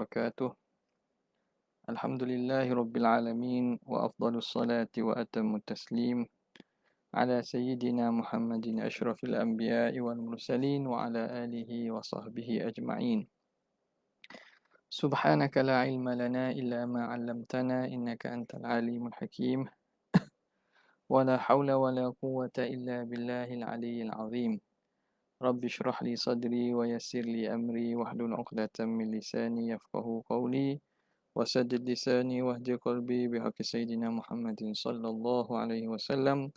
وبركاته. الحمد لله رب العالمين وأفضل الصلاة وأتم التسليم على سيدنا محمد أشرف الأنبياء والمرسلين وعلى آله وصحبه أجمعين. سبحانك لا علم لنا إلا ما علمتنا إنك أنت العليم الحكيم ولا حول ولا قوة إلا بالله العلي العظيم. رب اشرح لي صدري ويسر لي أمري واحلل عقدة من لساني يفقه قولي وسدد لساني واهد قلبي بحق سيدنا محمد صلى الله عليه وسلم.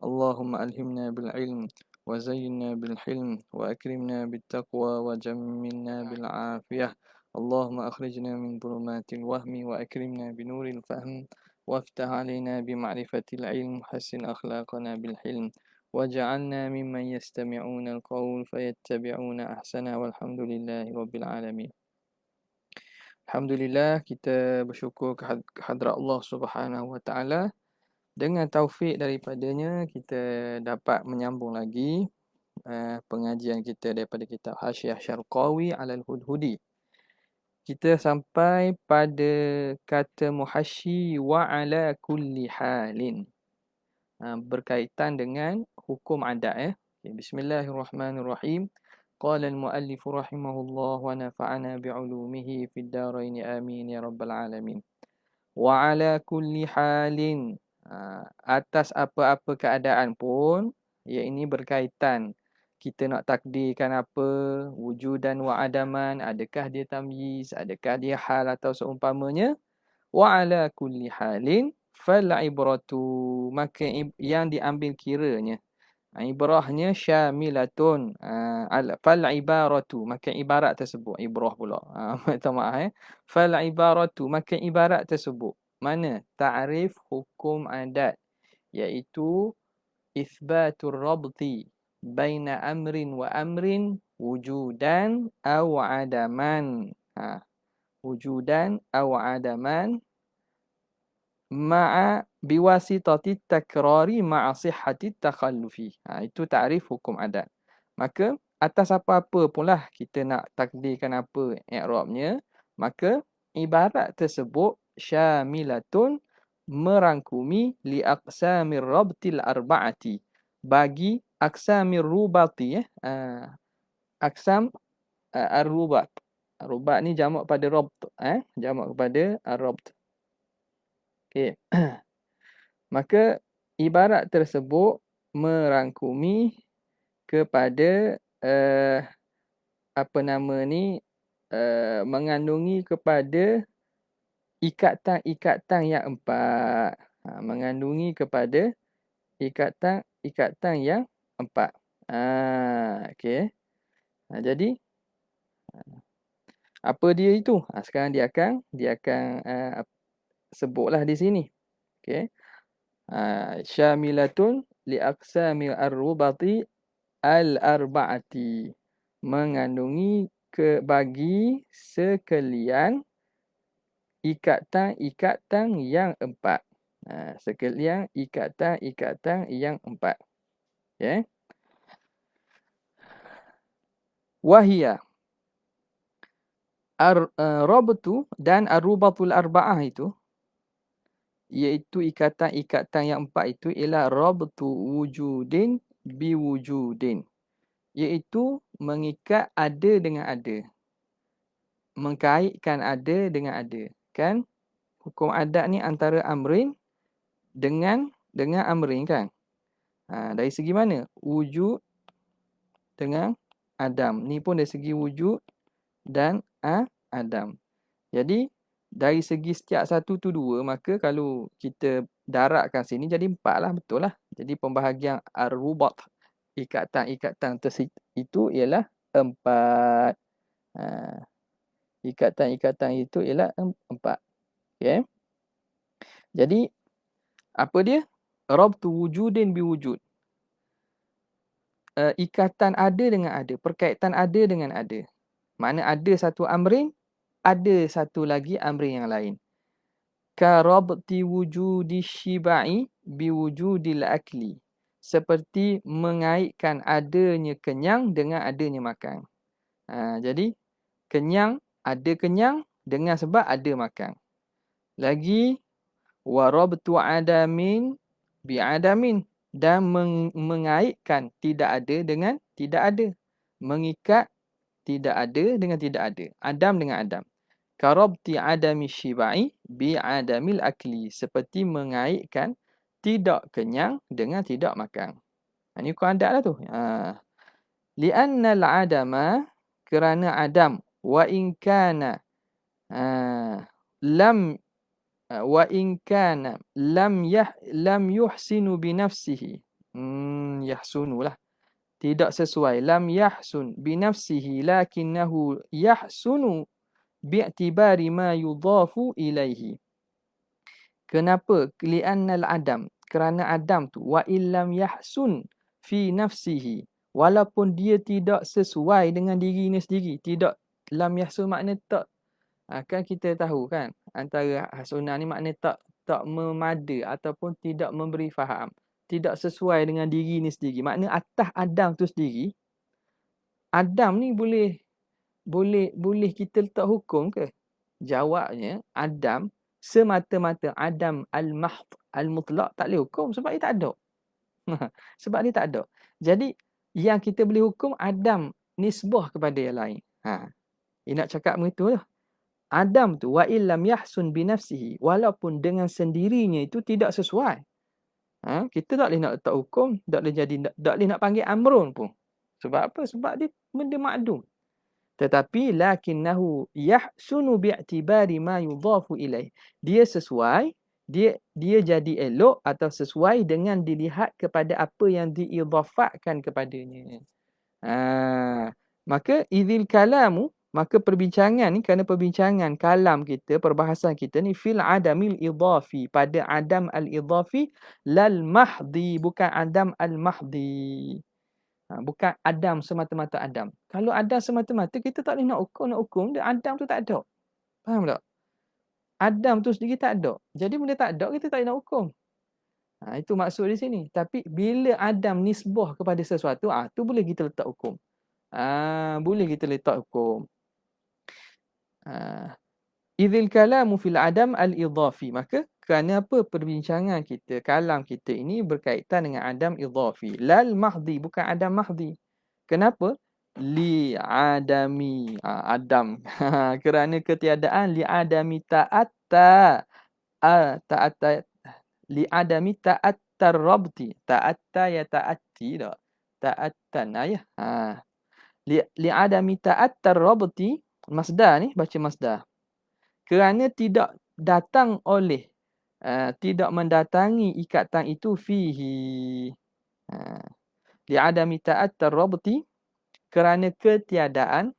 اللهم ألهمنا بالعلم وزينا بالحلم وأكرمنا بالتقوى وجملنا بالعافية. اللهم أخرجنا من ظلمات الوهم وأكرمنا بنور الفهم وافتح علينا بمعرفة العلم حسن أخلاقنا بالحلم واجعلنا ممن يستمعون القول فيتبعون أحسنه والحمد لله رب العالمين. Alhamdulillah, kita bersyukur kehadrat Allah Subhanahu Wa Taala. Dengan taufik daripadanya, kita dapat menyambung lagi pengajian kita daripada kitab Hasyiah Syarqawi Alal Hudhudi. Kita sampai pada kata muhasyi wa ala kulli halin. Berkaitan dengan hukum adat. Bismillahirrahmanirrahim. قال المؤلف رحمه الله ونفعنا بعلومه في الدارين آمين يا رب العالمين. وعلى كل حال atas apa-apa keadaan pun, ia ini berkaitan. Kita nak takdirkan apa, wujudan wa adaman, adakah dia tamyiz, adakah dia hal atau seumpamanya. Wa ala kulli halin fal ibratu, maka yang diambil kiranya, ibrahnya syamilatun, fal ibaratu, maka ibarat tersebut, ibrah pula, minta maaf fal ibaratu, maka ibarat tersebut mana ta'rif hukum adat, iaitu ithbatur rabti baina amrin wa amrin wujudan aw adaman, wujudan aw adaman ma'a biwasitati takrari ma'a sihhati takhallufi. Itu ta'rif hukum adat. Maka atas apa-apa pula kita nak takdirkan apa i'rabnya, maka ibarat tersebut syamilatun, merangkumi li aqsamir rabtil arba'ati, bagi aqsamir rubati, aqsam ar-rubat. Rubat ni jamak pada rabt, jamak kepada ar-rabt. Okay. Maka ibarat tersebut merangkumi kepada mengandungi kepada ikatan-ikatan yang empat. Mengandungi kepada ikatan-ikatan yang empat. Okey. Jadi apa dia itu? Sekarang dia akan sebutlah di sini. Okey. Syamilatun li aqsami ar-rubati al-arba'ati, mengandungi bagi sekalian ikatan-ikatan yang empat. Sekalian ikatan-ikatan yang empat. Okey. Wahia rabtu dan ar-rubatul arba'ah itu, iaitu ikatan-ikatan yang empat itu ialah rabtu wujudin biwujudin, iaitu mengikat ada dengan ada, mengkaitkan ada dengan ada. Kan hukum adat ni antara amrin dengan amrin kan. Dari segi mana? Wujud dengan adam. Ni pun dari segi wujud dan adam. Jadi dari segi setiap satu tu dua, maka kalau kita daratkan sini jadi empat lah, betul lah. Jadi pembahagian ar-rubat, ikatan-ikatan itu ialah empat. Ikatan-ikatan itu ialah empat. Okay. Jadi apa dia? Rabtu wujudin biwujud. Ikatan ada dengan ada, perkaitan ada dengan ada. Makna ada satu amrin, ada satu lagi amrin yang lain. Ka rabti wujudi syibai biwujudil akli. Seperti mengaitkan adanya kenyang dengan adanya makan. Jadi kenyang, ada kenyang dengan sebab ada makan. Lagi warabtu adamin bi'adamin, dan mengaitkan tidak ada dengan tidak ada. Mengikat tidak ada dengan tidak ada. Adam dengan adam. Karabti adami syibai bi'adamil akli. Seperti mengaitkan tidak kenyang dengan tidak makan. Ini hukum adat lah tu. Li'annal adama, kerana adam, wa in kana lam wa in kana lam yuhsinu bi nafsihi. Yahsunu lah. Tidak sesuai. Lam yahsun bi nafsihi lakinnahu yahsunu bi'tibari ma yudhafu ilaihi. Kenapa? Li'annal adam. Kerana adam tu wa illam yahsun fi nafsihi. Walaupun dia tidak sesuai dengan dirinya sendiri. Tidak. Lam yahsun makna tak. Kan kita tahu kan. Antara hasunah ni makna tak memada ataupun tidak memberi faham. Tidak sesuai dengan dirinya sendiri. Makna atas adam tu sendiri. Adam ni boleh kita letak hukum ke? Jawabnya, adam semata-mata adam al-mahd, al-mutlaq tak boleh hukum sebab dia tak ada. Sebab dia tak ada. Jadi, yang kita boleh hukum adam nisbah kepada yang lain. Dia nak cakap begitu lah. Adam tu wa illam yahsun bi nafsihi, walaupun dengan sendirinya itu tidak sesuai. Kita tak boleh nak letak hukum, tak boleh nak panggil amrun pun. Sebab apa? Sebab dia benda ma'dum. Tetapi lakinnahu yahsunu bi'tibari ma yudhafu ilaih. Dia sesuai, dia jadi elok atau sesuai dengan dilihat kepada apa yang diidhafakkan kepadanya. Maka idzil kalamu, maka perbincangan ni, kerana perbincangan kalam kita, perbahasan kita ni fil adamil idhafi, pada adam al-idhafi, lal mahdi, bukan adam al-mahdi. Bukan adam semata-mata adam. Kalau adam semata-mata, kita tak boleh nak hukum dia adam tu tak ada. Faham tak? Adam tu sendiri tak ada. Jadi benda tak ada, kita tak boleh nak hukum. Itu maksud di sini. Tapi bila adam nisbah kepada sesuatu, tu boleh kita letak hukum. Boleh kita letak hukum. Idzil kalamu fil adam al-idhafi. Maka kerana apa perbincangan kita, kalam kita ini berkaitan dengan adam idhafi. Lal mahdi, bukan adam mahdi. Kenapa? Li adami adam. Kerana ketiadaan li adami ta'atta li adami ta'attar rabti. Ta'atta ya ta'atti tak? Ta'attan ya. Li adami ta'attar rabti, masdar ni baca masdar. Kerana tidak datang oleh tidak mendatangi ikatan itu fihi. Li'adami ta'attar rabti, kerana ketiadaan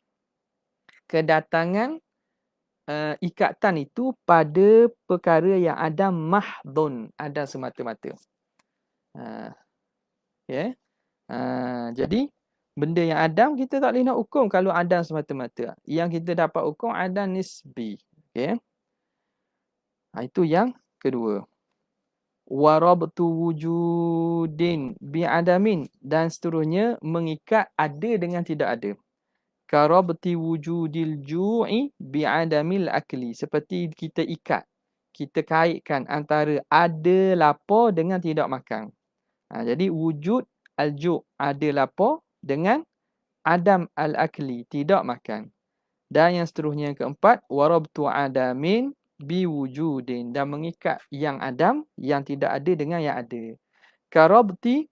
kedatangan ikatan itu pada perkara yang ada mahdun, ada semata-mata. Jadi benda yang adam kita tak boleh nak hukum kalau adam semata-mata. Yang kita dapat hukum adam nisbi. Itu yang kedua. Warabtu wujudin bi'adamin, dan seterusnya mengikat ada dengan tidak ada. Karabti wujudil ju'i bi'adamil akli, seperti kita ikat, kita kaitkan antara ada lapar dengan tidak makan. Jadi wujud al-ju' ada lapar dengan adam al-akli tidak makan. Dan yang seterusnya yang keempat, warabtu adamin biwujudin, dan mengikat yang adam yang tidak ada dengan yang ada. Karabti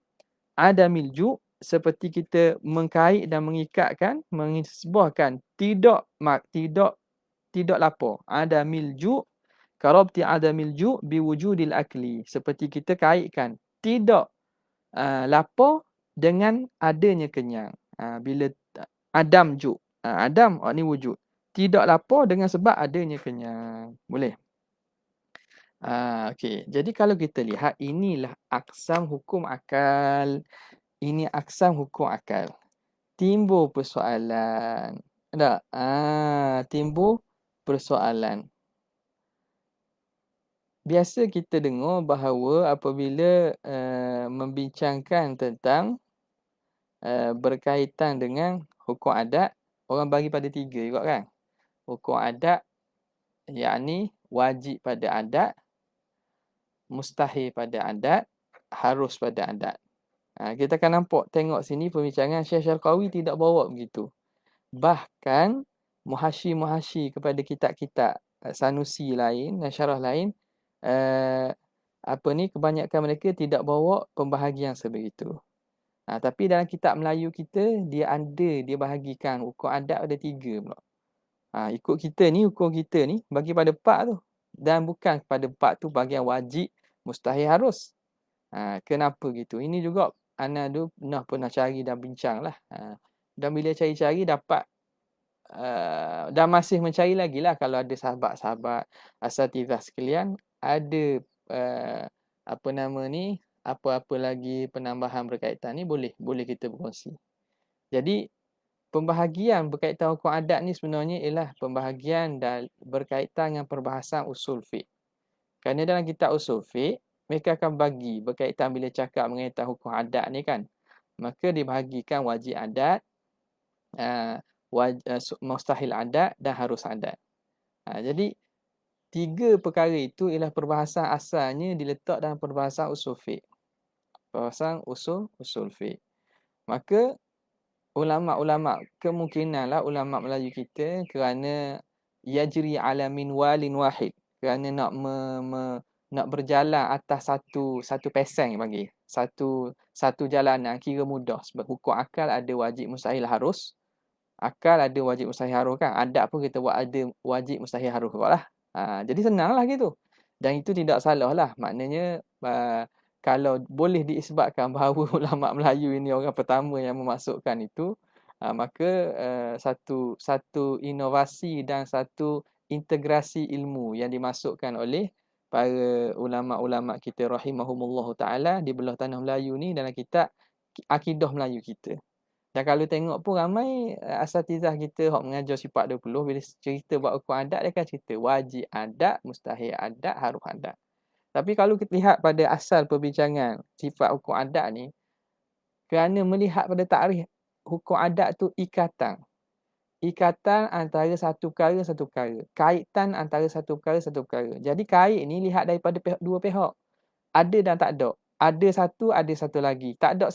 adamil ju', seperti kita mengkait dan mengikatkan, mengisbahkan tidak lapar. Adamil ju', karabti adamil ju' biwujudil akli, seperti kita kaitkan tidak lapar dengan adanya kenyang. Bila adam ju', adam ni wujud, tidak lapar dengan sebab adanya kenyang. Boleh? Okey. Jadi kalau kita lihat, inilah aksam hukum akal. Ini aksam hukum akal. Timbul persoalan. Tak? Timbul persoalan. Biasa kita dengar bahawa apabila membincangkan tentang berkaitan dengan hukum adat, orang bagi pada 3 juga kan? Hukum adat, yakni wajib pada adat, mustahil pada adat, harus pada adat. Kita akan nampak tengok sini perbincangan Syekh Syarqawi tidak bawa begitu. Bahkan muhasyi-muhasyi kepada kitab-kitab Sanusi lain dan syarah lain, kebanyakan mereka tidak bawa pembahagian sebegitu. Tapi dalam kitab Melayu kita, dia bahagikan hukum adat ada 3 pula. Ikut kita ni, hukum kita ni bagi pada 4 tu. Dan bukan pada 4 tu bahagian wajib, mustahil, harus. Kenapa gitu? Ini juga ana pernah cari dan bincang lah. Dan bila cari-cari dapat, dan masih mencari lagi lah kalau ada sahabat-sahabat asatizah sekalian ada apa-apa lagi penambahan berkaitan ni boleh kita berkongsi. Jadi pembahagian berkaitan hukum adat ni sebenarnya ialah pembahagian dan berkaitan dengan perbahasan usul fiqh. Kerana dalam kitab usul fiqh mereka akan bagi berkaitan bila cakap mengenai hukum adat ni kan, maka dibahagikan wajib adat, mustahil adat dan harus adat. Jadi 3 perkara itu ialah perbahasan asalnya diletak dalam perbahasan usul fiqh. Perbahasan usul fiqh. Maka ulama-ulama, kemungkinanlah ulama Melayu kita kerana yajri ala minwalin wahid, kerana nak berjalan atas satu peseng bagi satu jalanan kira mudah, sebab hukum akal ada wajib mustahil harus. Akal ada wajib mustahil harus kan, adat pun kita buat ada wajib mustahil harus buatlah. Jadi senanglah gitu. Dan itu tidak salah lah. Maknanya kalau boleh diisbatkan bahawa ulama Melayu ini orang pertama yang memasukkan itu, maka satu inovasi dan satu integrasi ilmu yang dimasukkan oleh para ulama-ulama kita rahimahumullah taala di belah tanah Melayu ni dalam kitab akidah Melayu kita. Dan kalau tengok pun ramai asatizah kita hok mengajar sifat 20 bila cerita buat hukum adat dia akan cerita wajib adat, mustahil adat, harus adat. Tapi kalau kita lihat pada asal perbincangan sifat hukum adat ni, kerana melihat pada takrif hukum adat tu ikatan. Ikatan antara satu perkara satu perkara. Kaitan antara satu perkara satu perkara. Jadi kait ni lihat daripada dua pihak. Ada dan tak ada. Ada satu lagi. Tak ada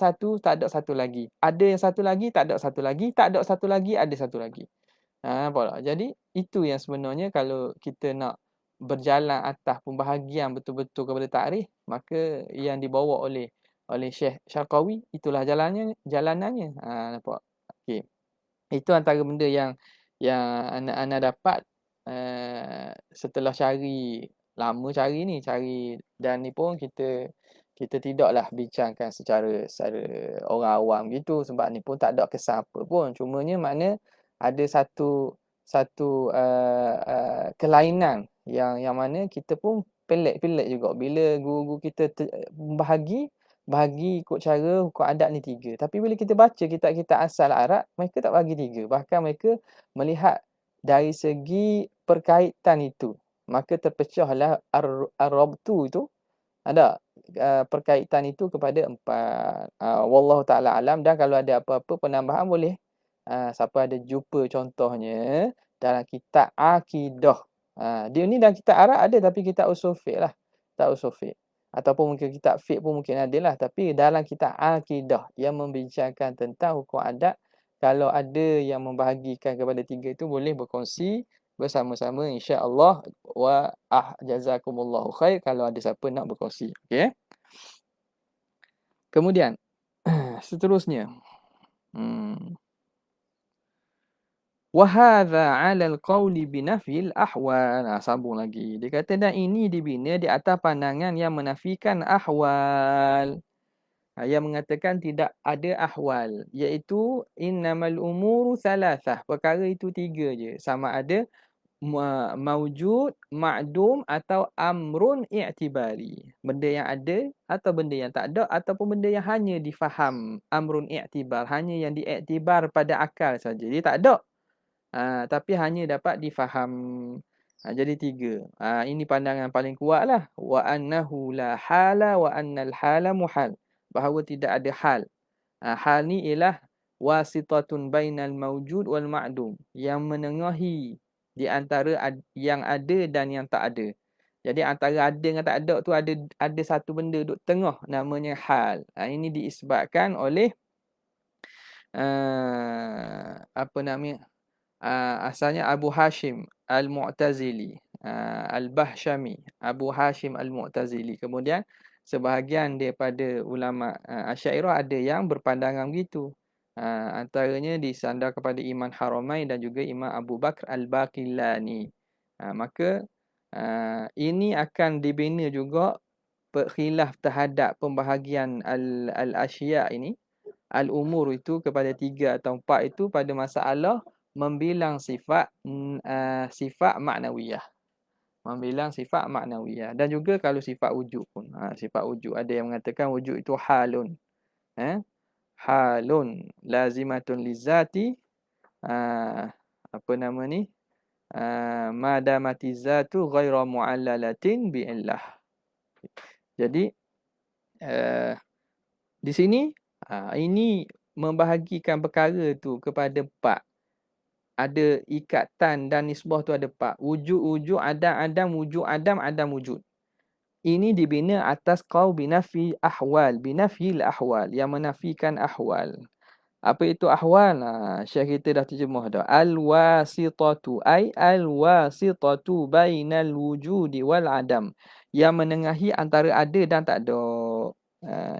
satu lagi. Ada yang satu lagi, tak ada satu lagi. Tak ada satu lagi, ada satu lagi. Nampak tak? Jadi itu yang sebenarnya kalau kita nak berjalan atas pembahagian betul-betul kepada takrif, maka yang dibawa oleh Syekh Syarqawi itulah jalanannya. Nampak? Okey. Itu antara benda yang anak-anak dapat setelah lama cari dan ni pun kita tidaklah bincangkan secara orang awam gitu, sebab ni pun tak ada kesan apa pun. Cumanya makna ada satu kelainan yang mana kita pun pelik juga bila guru-guru kita bahagi ikut cara hukum adat ni 3. Tapi bila kita baca kitab-kitab asal Arab, mereka tak bagi 3. Bahkan mereka melihat dari segi perkaitan itu. Maka terpecahlah ar-rabtu itu. Ada perkaitan itu kepada 4. Wallahu ta'ala alam. Dan kalau ada apa-apa penambahan boleh. Siapa ada jumpa contohnya dalam kitab akidah. Dia ni dalam kitab Arab ada tapi kitab usul fiqh lah. Kitab usul fiqh. Ataupun mungkin kitab fiqh pun mungkin ada lah. Tapi dalam kitab akidah yang membincangkan tentang hukum adat, kalau ada yang membahagikan kepada 3 itu boleh berkongsi bersama-sama insya-Allah. Jazakumullahu khair kalau ada siapa nak berkongsi. Okey. Kemudian seterusnya. Wa hadza 'ala al-qawli bi nafyil ahwal. Sambung lagi. Dia kata dan ini dibina di atas pandangan yang menafikan ahwal. Yang mengatakan tidak ada ahwal, iaitu innamal umuru thalathah. Perkara itu 3 je. Sama ada maujud, ma'dum atau amrun i'tibari. Benda yang ada atau benda yang tak ada ataupun benda yang hanya difaham. Amrun i'tibar, hanya yang diiktibar pada akal saja. Dia tak ada. Tapi hanya dapat difaham. Jadi 3. Ini pandangan paling kuat lah. Wa annahu la hala wa annal hala muhal. Bahawa tidak ada hal. Hal ni ialah wasitatun bainal mawjud wal ma'dum. Yang menengahi di antara yang ada dan yang tak ada. Jadi antara ada dengan tak ada tu ada satu benda duduk tengah, namanya hal. Ini diisbatkan oleh apa namanya? Asalnya Abu Hashim Al-Mu'tazili, Al-Bahshami, Abu Hashim Al-Mu'tazili. Kemudian sebahagian daripada ulama Asy'ariyah ada yang berpandangan begitu. Antaranya disandar kepada Imam Haramain dan juga Imam Abu Bakr Al-Baqillani. Maka ini akan dibina juga khilaf terhadap pembahagian al-asya' ini, al-umur itu kepada 3 atau 4 itu pada masalah membilang sifat sifat maknawiyah. Membilang sifat maknawiyah. Dan juga kalau sifat wujud pun. Sifat wujud. Ada yang mengatakan wujud itu halun. Halun lazimatun lizati. Apa nama ni? Madamati zatu ghaira mu'allalatin bi'illah. Jadi di sini ini membahagikan perkara tu kepada 4. Ada ikatan dan nisbah tu ada 4. Wujud adam wujud adam wujud. Ini dibina atas qaul binafi ahwal, binafil ahwal, yang menafikan ahwal. Apa itu ahwal? Syekh kita dah terjemah dah. Al-wasitatu ay al-wasitatu bainal wujudi wal adam, yang menengahi antara ada dan tak ada.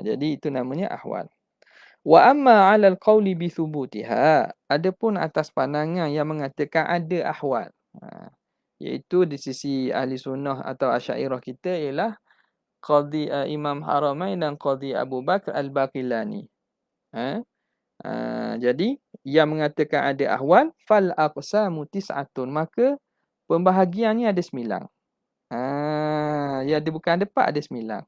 Jadi itu namanya ahwal. Wa amma 'ala al-qawli bi thubutiha, adapun atas pandangan yang mengatakan ada ahwal, iaitu di sisi ahli sunnah atau Asy'ariyah kita ialah qadhi Imam Haramain dan qadhi Abu Bakr Al-Baqillani. Jadi yang mengatakan ada ahwal, fal aqsamu tis'atun, maka pembahagiannya ada 9. Ya, dia bukan ada 4, ada 9.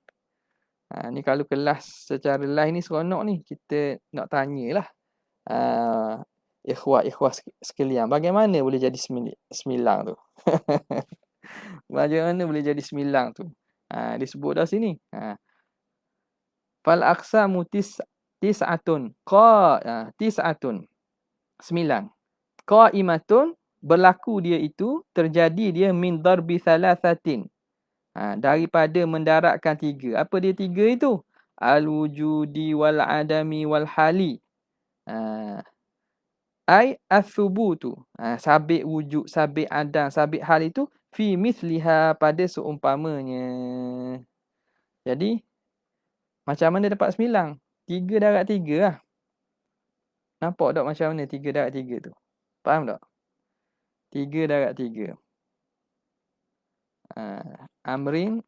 Ni kalau kelas secara live ni seronok ni, kita nak tanyalah ikhwah sekalian, bagaimana boleh jadi 9 tu? Bagaimana boleh jadi 9 tu? Disebut dah sini. Fal aqsamu tis'atun. Tis'atun. 9. Qa'imatun, berlaku dia itu, terjadi dia min darbi thalathatin. Daripada mendaratkan 3. Apa dia 3 itu? Al-wujudi wal adami wal hali. Ai as-subutu. Sabit wujud, sabit adam, sabit hal itu fi misliha, pada seumpamanya. Jadi macam mana dapat 9? 3 darat 3 lah. Nampak tak macam mana 3 darat 3 tu? Faham tak? 3 darat 3. Amrin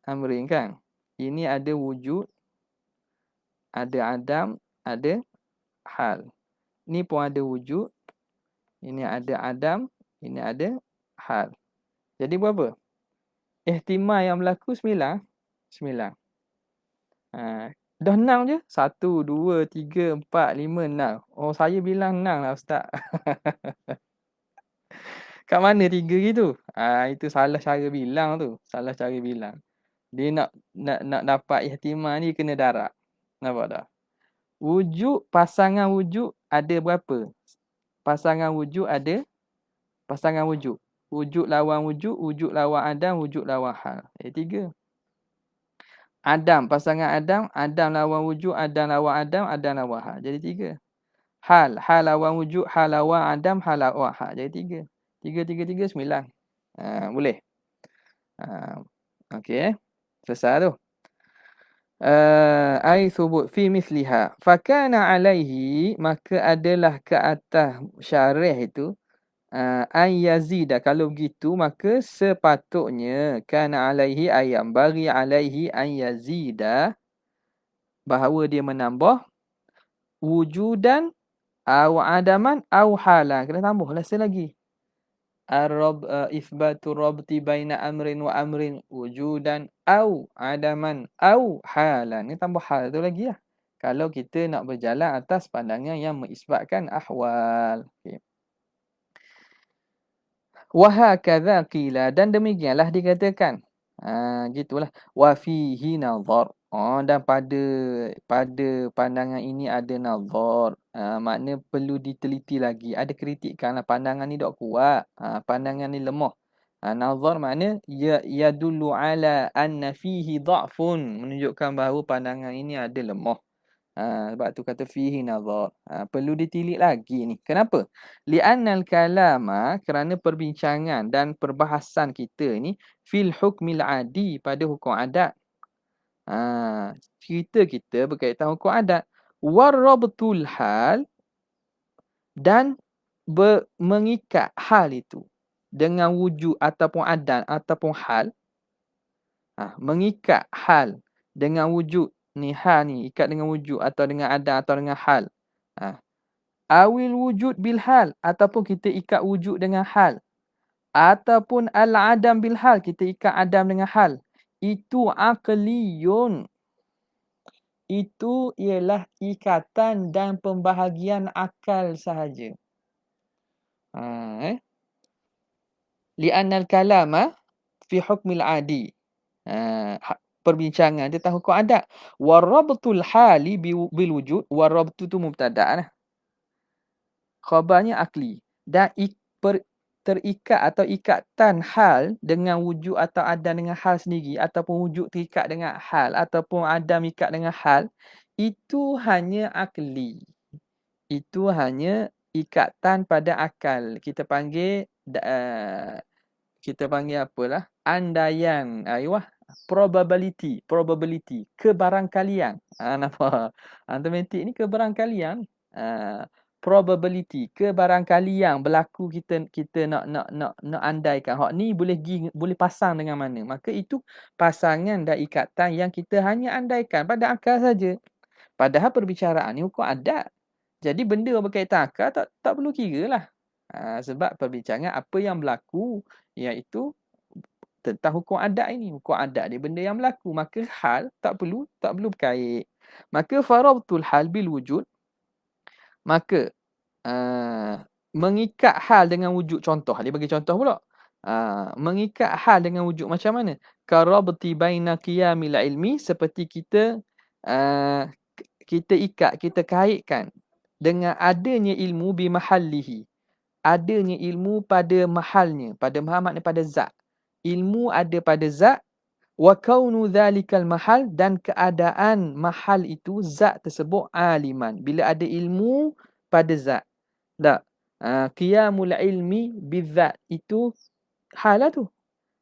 kan. Ini ada wujud, ada adam, ada hal. Ni pun ada wujud, ini ada adam, ini ada hal. Jadi berapa? Ihtimal yang berlaku 9. 9. Dah 6 je. 1, 2, 3, 4, 5, 6. Oh, saya bilang 6 lah Ustaz. Kat mana 3 gitu? Itu salah cara bilang tu. Salah cara bilang. Dia nak dapat ihtimal ni kena darab. Nampak tak? Wujud, pasangan wujud ada berapa? Pasangan wujud ada pasangan wujud. Wujud lawan wujud, wujud lawan adam, wujud lawan hal. 3. Adam, pasangan adam, adam lawan wujud, adam lawan adam, adam lawan hal. Jadi 3. Hal lawan wujud, hal lawan adam, hal lawan hal. Jadi 3. 3, 9. Boleh. Okey. Selesai tu. Ai thubut fi misliha. Fakana alaihi, maka adalah ke atas syarih itu an yazida. Kalau begitu maka sepatutnya kana alaihi ayam bagi alaihi an yazida, bahawa dia menambah wujudan aw adaman aw halan. Kena tambah last lagi. Ithbatu rabti baina amrin wa amrin wujudan aw adaman aw halan. Ni tambah hal tu lagi lah. Kalau kita nak berjalan atas pandangan yang mengisbatkan ahwal. Okay. Wa hakadha qila, dan demikianlah dikatakan. Gitulah. Wa fihi nazar. Dan pada pandangan ini ada nazar. Makna perlu diteliti lagi. Ada kritikan lah. Pandangan ni tak kuat. Pandangan ni lemah. Nazar makna yadullu ala anna fihi dha'fun. Menunjukkan bahawa pandangan ini ada lemah. Sebab tu kata fihi nazar. Perlu ditilik lagi ni. Kenapa? Li'annal kalama, kerana perbincangan dan perbahasan kita ni fil hukmil adi, pada hukum adat. Cerita kita berkaitan hukum adat. Warrabtul hal, dan mengikat hal itu dengan wujud ataupun adat ataupun hal. Mengikat hal dengan wujud ni, hal ni ikat dengan wujud atau dengan adat atau dengan hal. Awil wujud bil hal, ataupun kita ikat wujud dengan hal, ataupun al-adam bil hal, kita ikat adam dengan hal. Itu aqliyun. Itu ialah ikatan dan pembahagian akal sahaja. Li'annal kalama fi hukmil adi. Perbincangan tentang hukum adat. Warabtul hali bil wujud. Warabtu tu mubtada' lah. Khabarnya akli. Dan terikat atau ikatan hal dengan wujud atau adam dengan hal sendiri, ataupun wujud terikat dengan hal, ataupun adam ikat dengan hal, itu hanya akli. Itu hanya ikatan pada akal. Kita panggil apalah? Andaian. Probability. Kebarangkalian. Nampak? Matematik ni kebarangkalian. Probability, kebarangkalian berlaku, kita nak andaikan hak ni boleh pasang dengan mana. Maka itu pasangan dan ikatan yang kita hanya andaikan pada akal saja. Padahal perbicaraan ni hukum adat. Jadi benda berkaitan akal tak perlu kira lah. Sebab perbincangan apa yang berlaku, iaitu tentang hukum adat ini. Hukum adat ni benda yang berlaku. Maka hal tak perlu berkait. Maka farabtul hal bil wujud. Maka mengikat hal dengan wujud. Contoh, dia bagi contoh pula. Mengikat hal dengan wujud macam mana? Karabti baina qiyamil ilmi, seperti kita kaitkan dengan adanya ilmu bi mahallihi. Adanya ilmu pada mahalnya. Pada mahal makna pada zat. Ilmu ada pada zat. Wa kaunu dhalikal mahal, dan keadaan mahal itu, zat tersebut, aliman. Bila ada ilmu pada zat. Tak. Qiyamul ilmi bizat, itu hal lah tu.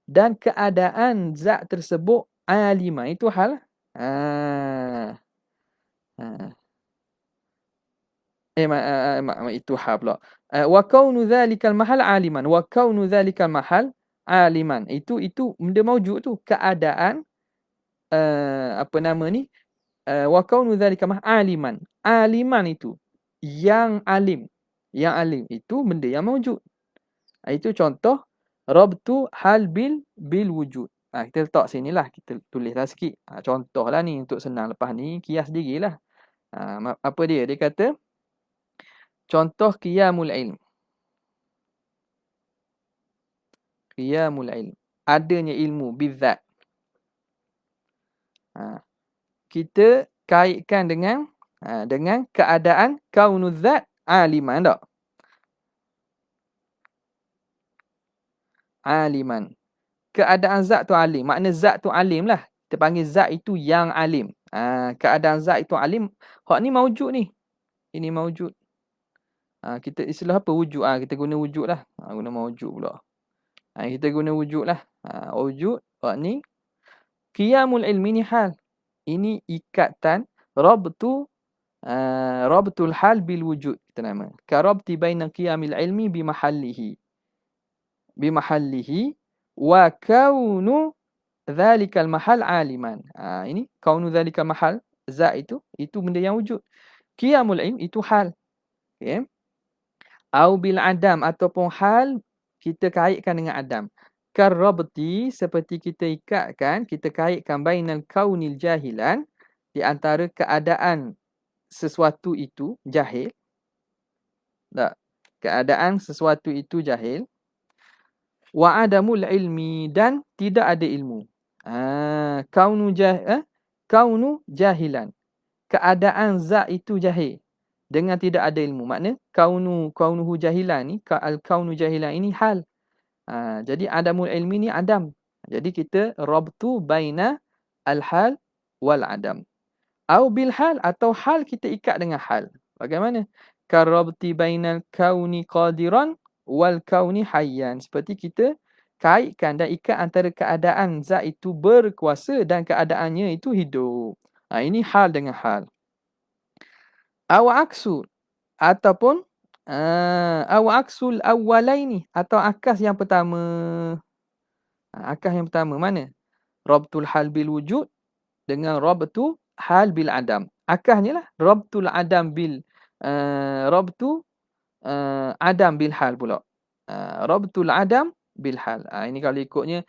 Dan keadaan zat tersebut aliman, itu hal. Itu hal pula. Wa kaunu dhalikal mahal aliman. Wa kaunu dhalikal mahal aliman. Itu benda maujud tu. Keadaan wa kaunu dhalika aliman. Aliman itu yang alim. Yang alim itu benda yang maujud. Itu contoh rabtu hal bil wujud. Kita letak sinilah, kita tulislah sikit. Contohlah ni untuk senang. Lepas ni kias sendirilah. Apa dia? Dia kata contoh qiyamul ilm. Qiyamul ilm, adanya ilmu bizat. Kita kaitkan dengan keadaan kaunuz zat aliman, tak? Aliman. Keadaan zat tu alim. Makna zat tu alim lah. Kita panggil zat itu yang alim. Keadaan zat itu alim. Hak ni maujud ni. Ini maujud. Kita istilah apa? Wujud. Kita guna wujud lah. Guna maujud pula. Kita guna wujud lah. Wujud. Hak ni. Qiyamul ilmi ni hal. Ini ikatan rabtul hal bil wujud, kita nama. Karabti baina qiyamil ilmi bimahallihi wa kaunu dhalikal mahal aliman. Ini kaunu dhalikal mahal, zat itu benda yang wujud. Qiyamul ilm itu hal. Okay. Au bil adam, ataupun hal kita kaitkan dengan adam. Karabti, seperti kita kaitkan bainal kaunil jahilan, di antara keadaan sesuatu itu jahil. Tak. Keadaan sesuatu itu jahil. Wa adamul ilmi, dan tidak ada ilmu. al-kaunu jahilan. Keadaan zat itu jahil dengan tidak ada ilmu. Makna kaunuhu jahilan ni, al-kaunu jahilan ini hal. Jadi adamul ilmi ni adam. Jadi kita rabtu baina al-hal wal adam. Au bil hal, atau hal kita ikat dengan hal. Bagaimana? Karabti bainal kauni qadiran wal kauni hayyan. Seperti kita kaitkan dan ikat antara keadaan zat itu berkuasa dan keadaannya itu hidup. Ini hal dengan hal. Aw aksu, ataupun aw aksul awwalaini, atau akas yang pertama. Akas yang pertama mana? Rabtul hal bil wujud dengan rabtu hal bil adam. Akasnya lah rabtul adam bil rabtu adam bil hal pula. Rabtul adam bil hal. Ini kalau ikutnya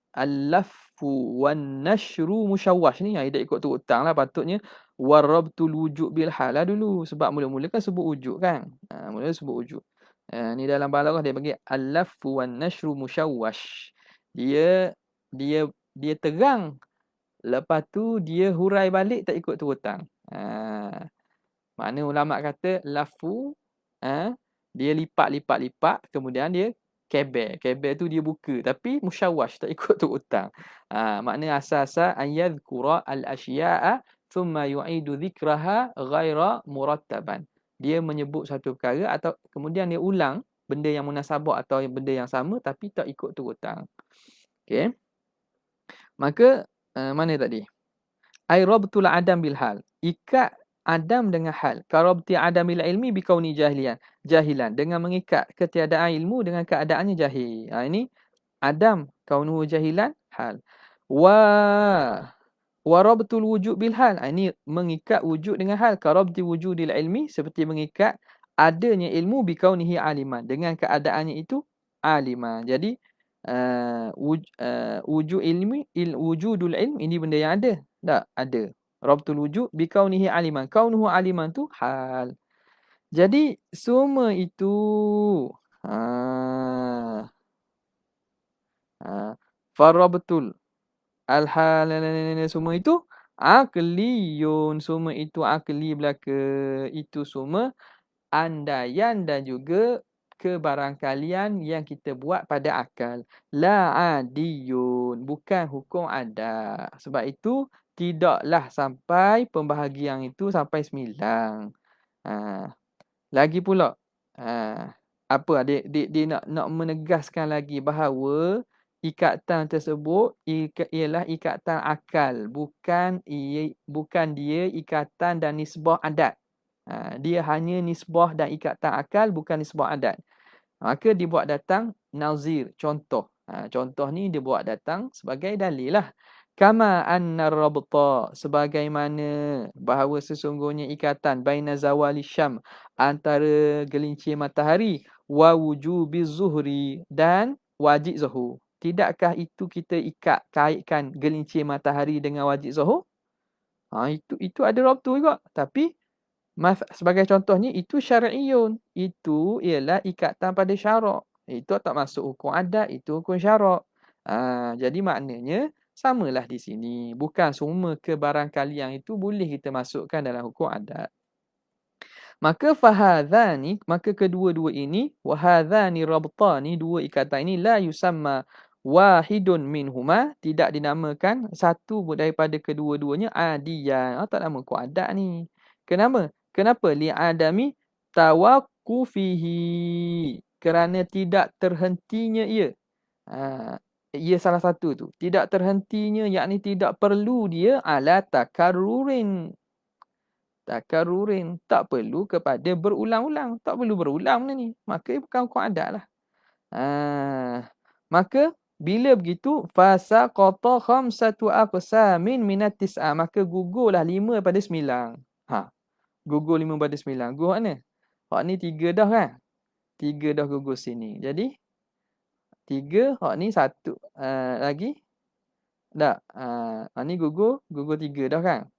al-laffu wan nashru musyawwash ni, dia ikut turut tang lah patutnya warabtul wujud bil hal lah dulu, sebab mula-mula kan sebut wujud kan. Mula sebut wujud. Ni dalam balaghah dia bagi al-laffu wan nashru musyawwash. Dia terang, lepas tu dia hurai balik tak ikut turut tang. Makna ulama kata lafu, dia lipat, kemudian dia keber. Keber tu dia buka, tapi musyawwash, tak ikut turut tang. Makna asasa an yadhkura al-asya'a thumma yu'idu dhikraha ghaira murattaban. Dia menyebut satu perkara atau kemudian dia ulang benda yang munasabah atau benda yang sama tapi tak ikut turut tang. Okey. Maka mana tadi? Ai rabtul adam bil hal. Ikat adam dengan hal. Karabti adamil ilmi bi kauni jahilan, dengan mengikat ketiadaan ilmu dengan keadaannya jahil. Ini adam kaunuhu jahilan hal. Wa rabtul wujud bil hal. Ini mengikat wujud dengan hal. Karabti wujudil ilmi, seperti mengikat adanya ilmu bi kaunihi aliman, dengan keadaannya itu aliman. Jadi wujud ilmi, wujudul ilm, ini benda yang ada. Tak ada. Rabtul wujud bi kaunihi aliman. Kaunuhu aliman tu hal. Jadi semua itu farabtul al-hal, semua itu akliyun. Semua itu akli belaka. Itu semua andaian dan juga kebarangkalian yang kita buat pada akal. La adiyun, bukan hukum ada. Sebab itu tidaklah sampai pembahagian itu sampai 9. Lagi pula apa dia nak menegaskan lagi bahawa ikatan tersebut ialah ikatan akal, bukan dia ikatan dan nisbah adat. Dia hanya nisbah dan ikatan akal, bukan nisbah adat. Maka dibuat datang nazir, contoh. Contoh ni dia buat datang sebagai dalil lah. Kama anna rabta, sebagaimana bahawa sesungguhnya ikatan baina zawali syam, antara gelincir matahari, wa wujubi zuhri, dan wajib zuhur. Tidakkah itu kita kaitkan gelincir matahari dengan wajib zuhur? Itu ada rabtu juga. Tapi sebagai contohnya itu syar'iyun. Itu ialah ikatan pada syarak. Itu tak masuk hukum adat, itu hukum syarak. Jadi maknanya samalah di sini. Bukan semua kebarangkalian itu boleh kita masukkan dalam hukum adat. Maka fahadhani, maka kedua-dua ini, wahadhani rabtani, dua ikatan ini, la yusamma wahidun minhuma, tidak dinamakan satu daripada kedua-duanya adiyan. Tak nama hukum adat ni. Kenapa? Li'adami tawaqqufihi, kerana tidak terhentinya ia. Ia salah satu tu. Tidak terhentinya, yakni tidak perlu dia ala takarrurin. Tak perlu kepada berulang-ulang. Tak perlu berulang benda ni. Maka ia bukan hukum adat lah. Maka bila begitu, fasaqata khamsatu aqsamin minat tis'ah, maka gugurlah 5 pada 9. Gugur 5 pada 9. Gugur mana? Hak ni 3 dah kan? 3 dah gugur sini. Jadi 3, hak ni 1 lagi. Tak. Ni gugur 3 dah kan?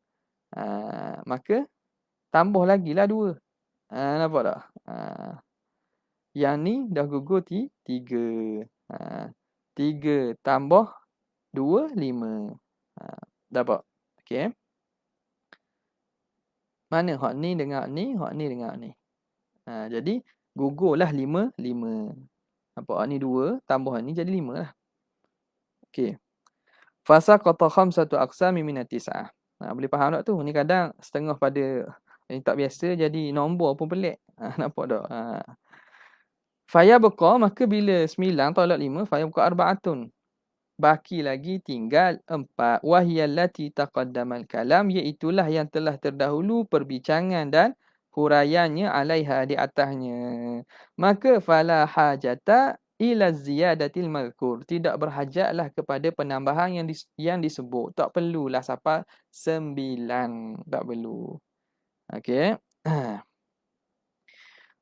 Maka tambah lagi lah 2. Nampak tak? Yang ni dah gugur 3. 3 tambah 2, 5. Dapat? Okey. Mana hak ni dengan hak ni, hak ni dengan hak ni. Jadi gugurlah 5, 5. Nampak hak ni 2 tambah hak ni jadi 5 lah. Okey. Fasaqata khamsatu aqsami min at-tis'ah. Boleh faham tak tu? Ni kadang setengah pada yang tak biasa jadi nombor pun pelik. Nampak tak? Fayabqa, maka bila 9 tolak 5, fayabqa arba'atun. Baki lagi tinggal 4. Wahiyallati taqaddamal kalam, iaitulah yang telah terdahulu perbincangan dan huraiannya alaiha di atasnya. Maka fala hajata ila ziyadatil mazkur. Tidak berhajatlah kepada penambahan yang disebut. Tak perlulah sampai 9. Tak perlu. Okey.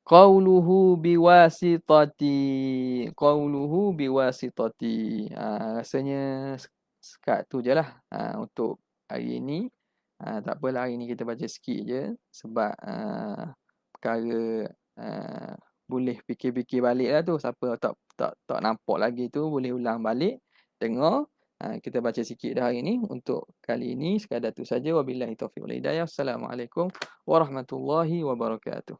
Qauluhu biwasitati. Qauluhu biwasitati. Rasanya sekat tu je lah untuk hari ni. Tak apalah, hari ni kita baca sikit je. Sebab perkara boleh fikir-fikir balik lah tu. Siapa tak nampak lagi tu boleh ulang balik. Dengar. Kita baca sikit dah hari ni. Untuk kali ini sekadar tu saja. Wabillahi taufiq wal hidayah. Assalamualaikum warahmatullahi wabarakatuh.